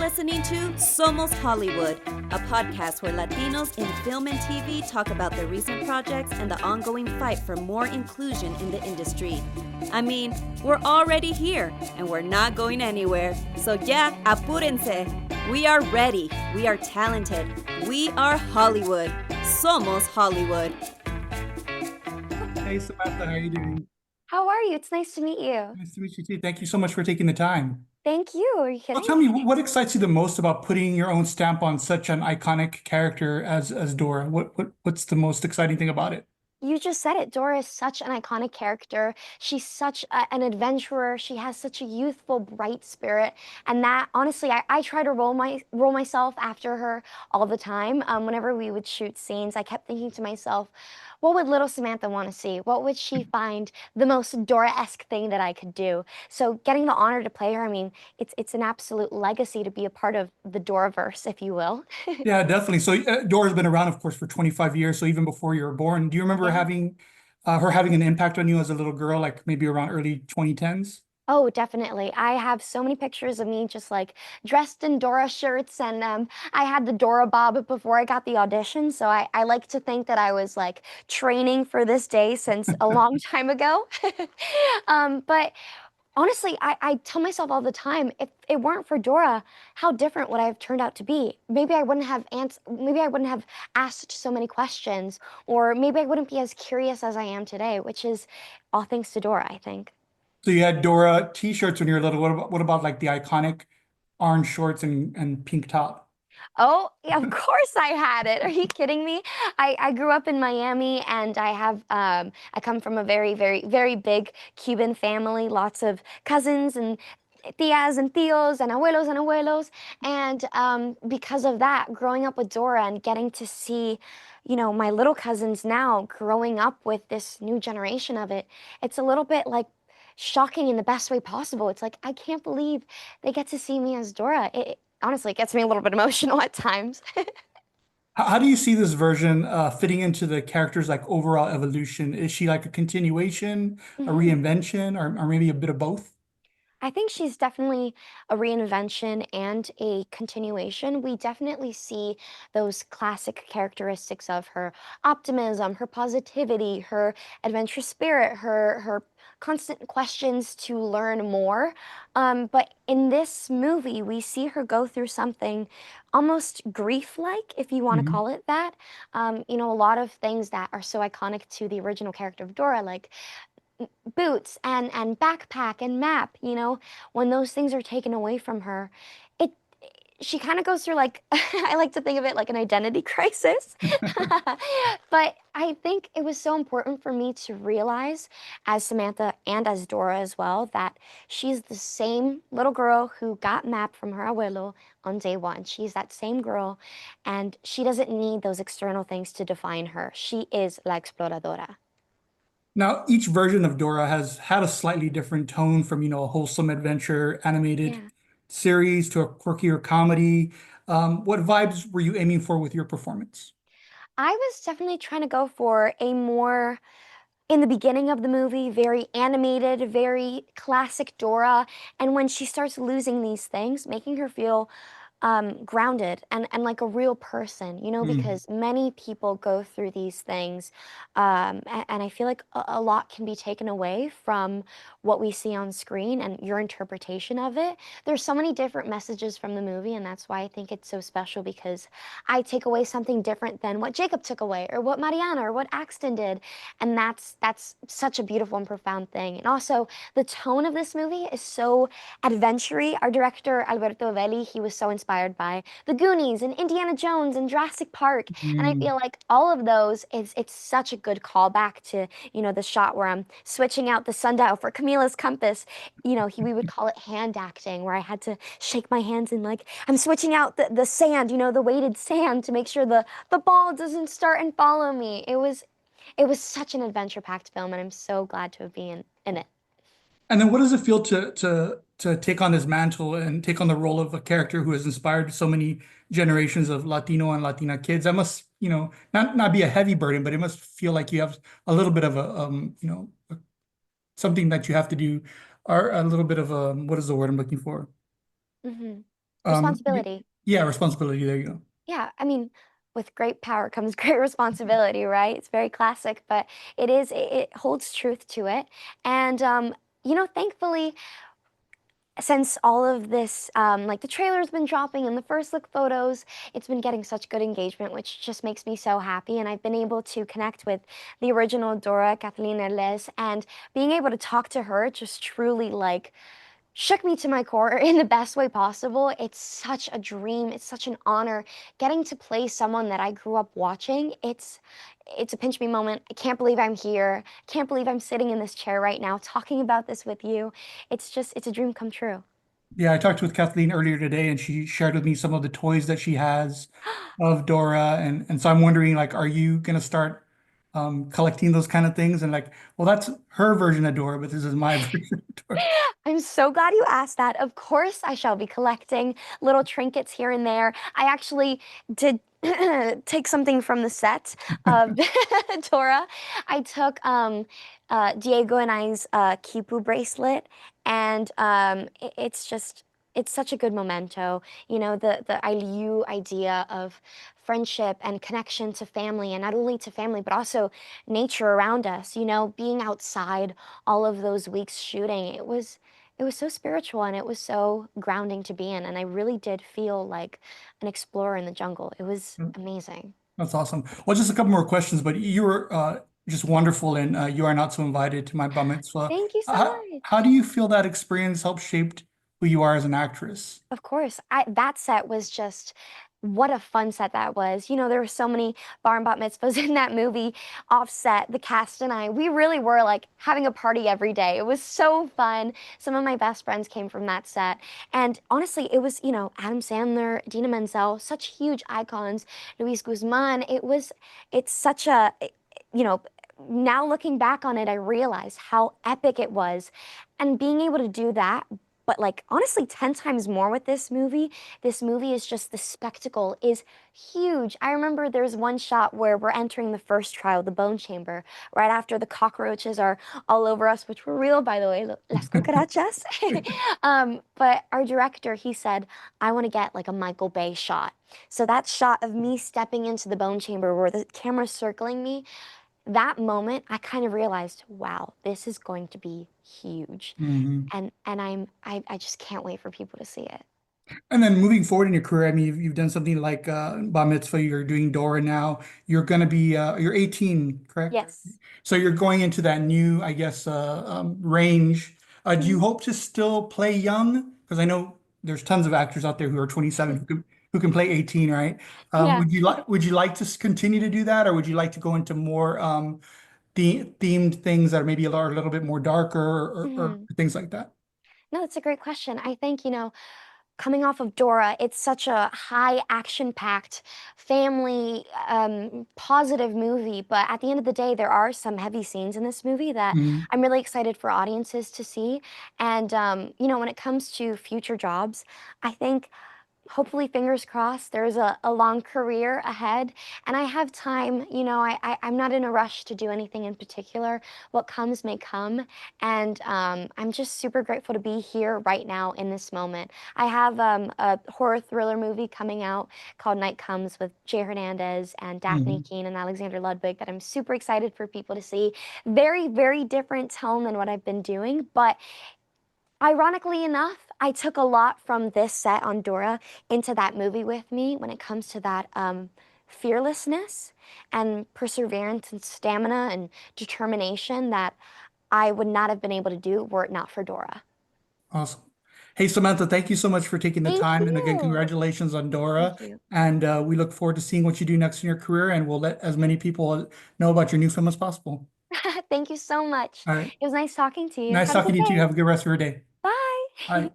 listening to Somos Hollywood, a podcast where Latinos in film and TV talk about their recent projects and the ongoing fight for more inclusion in the industry. I mean, we're already here, and we're not going anywhere. So yeah, apúrense. We are ready. We are talented. We are Hollywood. Somos Hollywood. Hey Samantha, how are you doing? How are you? It's nice to meet you. Nice to meet you too. Thank you so much for taking the time. Thank you. Are you Well, kidding? tell me, what excites you the most about putting your own stamp on such an iconic character as Dora? What's the most exciting thing about it? You just said it. Dora is such an iconic character. She's such an adventurer. She has such a youthful, bright spirit, and that honestly, I try to roll myself after her all the time. Whenever we would shoot scenes, I kept thinking to myself, what would little Samantha want to see? What would she find the most Dora-esque thing that I could do? So getting the honor to play her, I mean, it's an absolute legacy to be a part of the Doraverse, if you will. Yeah, definitely. So Dora's been around, of course, for 25 years. So even before you were born, do you remember Yeah. having her having an impact on you as a little girl, like maybe around early 2010s? Oh, definitely. I have so many pictures of me just like dressed in Dora shirts, and I had the Dora bob before I got the audition. So I like to think that I was like training for this day since a long time ago. But honestly, I tell myself all the time, if it weren't for Dora, how different would I have turned out to be? Maybe I wouldn't have asked so many questions, or maybe I wouldn't be as curious as I am today, which is all thanks to Dora, I think. So you had Dora t-shirts when you were little. What about like the iconic orange shorts and pink top? Oh, yeah, of course I had it. Are you kidding me? I grew up in Miami, and I come from a very, very, very big Cuban family, lots of cousins and tias and tios and abuelos. And because of that, growing up with Dora and getting to see, my little cousins now growing up with this new generation of it, it's a little bit like shocking in the best way possible. It's like, I can't believe they get to see me as Dora. It honestly gets me a little bit emotional at times. How do you see this version fitting into the character's like overall evolution? Is she like a continuation, a Mhm. reinvention, or maybe a bit of both? I think she's definitely a reinvention and a continuation. We definitely see those classic characteristics of her optimism, her positivity, her adventurous spirit, her constant questions to learn more. But in this movie, we see her go through something almost grief-like, if you want to Mhm. call it that. A lot of things that are so iconic to the original character of Dora, like boots and backpack and map, when those things are taken away from her, it she kind of goes through like I like to think of it like an identity crisis. But I think it was so important for me to realize as Samantha and as Dora as well that she's the same little girl who got map from her abuelo on day one. She's that same girl, and she doesn't need those external things to define her. She is la exploradora. Now, each version of Dora has had a slightly different tone from, a wholesome adventure animated Yeah. series to a quirkier comedy. What vibes were you aiming for with your performance? I was definitely trying to go for a more, in the beginning of the movie, very animated, very classic Dora. And when she starts losing these things, making her feel grounded and like a real person, Hmm. because many people go through these things. And I feel like a lot can be taken away from what we see on screen and your interpretation of it. There's so many different messages from the movie, and that's why I think it's so special, because I take away something different than what Jacob took away or what Mariana or what Axton did. And that's such a beautiful and profound thing. And also the tone of this movie is so adventure-y. Our director, Alberto Velli, he was so inspired by The Goonies and Indiana Jones and Jurassic Park. And I feel like all of those, it's such a good callback to, the shot where I'm switching out the sundial for Camila's compass. We would call it hand acting, where I had to shake my hands and like, I'm switching out the sand, the weighted sand to make sure the ball doesn't start and follow me. It was such an adventure-packed film, and I'm so glad to be in it. And then what does it feel to take on this mantle and take on the role of a character who has inspired so many generations of Latino and Latina kids? That must, not be a heavy burden, but it must feel like you have a little bit of something that you have to do, or a little bit of what is the word I'm looking for? Mhm. Y- Responsibility. yeah, responsibility. There you go. Yeah, I mean, with great power comes great responsibility, right? It's very classic, but it holds truth to it. And thankfully, since all of this, like the trailer's been dropping and the first look photos, it's been getting such good engagement, which just makes me so happy. And I've been able to connect with the original Dora, Kathleen Erles, and being able to talk to her just truly like shook me to my core in the best way possible. It's such a dream. It's such an honor getting to play someone that I grew up watching. It's a pinch me moment. I can't believe I'm here. Can't believe I'm sitting in this chair right now talking about this with you. It's a dream come true. Yeah, I talked with Kathleen earlier today, and she shared with me some of the toys that she has of Dora, and so I'm wondering, like, are you gonna start collecting those kind of things? And like, well, that's her version of Dora, but this is my version of Dora. I'm so glad you asked that. Of course, I shall be collecting little trinkets here and there. I actually did take something from the set of Dora. I took Diego and I's Kipu bracelet, and it's such a good memento. You know, the ILU idea of friendship and connection to family, and not only to family, but also nature around us. You know, being outside all of those weeks shooting, it was so spiritual and it was so grounding to be in. And I really did feel like an explorer in the jungle. It was amazing. That's awesome. Well, just a couple more questions, but you were just wonderful, and you are not so invited to my bar mitzvah. Thank you so How much. do you feel that experience helped shaped who you are as an actress? Of course. That set was just what a fun set that was. You know, there were so many bar and bat mitzvahs in that movie. Offset, the cast and I, we really were like having a party every day. It was so fun. Some of my best friends came from that set. And honestly, it was, Adam Sandler, Dina Menzel, such huge icons, Luis Guzman. It's such a, you know, now looking back on it, I realize how epic it was. And being able to do that, but like honestly 10 times more with this movie. This movie is just, the spectacle is huge. I remember there's one shot where we're entering the first trial, the bone chamber, right after the cockroaches are all over us, which were real, by the way, las cucarachas. But our director, he said, I want to get like a Michael Bay shot. So that shot of me stepping into the bone chamber where the camera's circling me, that moment, I kind of realized, wow, this is going to be huge. Mhm. And I just can't wait for people to see it. And then moving forward in your career, I mean, you've done something like Bar Mitzvah, you're doing Dora now. You're going to be, you're 18, correct? Yes. So you're going into that new, I guess, range. Do you Mhm. hope to still play young? Because I know there's tons of actors out there who are 27 who can play 18, right? Yeah. Would you like to continue to do that, or would you like to go into more themed things that are maybe a little bit more darker, or Mhm. things like that? No, that's a great question. I think, coming off of Dora, it's such a high action-packed, family, positive movie. But at the end of the day, there are some heavy scenes in this movie that Mhm. I'm really excited for audiences to see. And, when it comes to future jobs, I think hopefully, fingers crossed, there's a long career ahead and I have time. I'm not in a rush to do anything in particular. What comes may come. And I'm just super grateful to be here right now in this moment. I have a horror thriller movie coming out called Night Comes with Jay Hernandez and Daphne Mhm. Keane and Alexander Ludwig that I'm super excited for people to see. Very, very different tone than what I've been doing, but ironically enough, I took a lot from this set on Dora into that movie with me when it comes to that fearlessness and perseverance and stamina and determination that I would not have been able to do were it not for Dora. Awesome. Hey, Samantha, thank you so much for taking the Thank time. And again, you. congratulations on Dora. Thank you. And we look forward to seeing what you do next in your career. And we'll let as many people know about your new film as possible. Thank you so much. All right. It was nice talking to you. Nice Have a talking good to you too. day. Have a good rest of your day. Bye. Bye.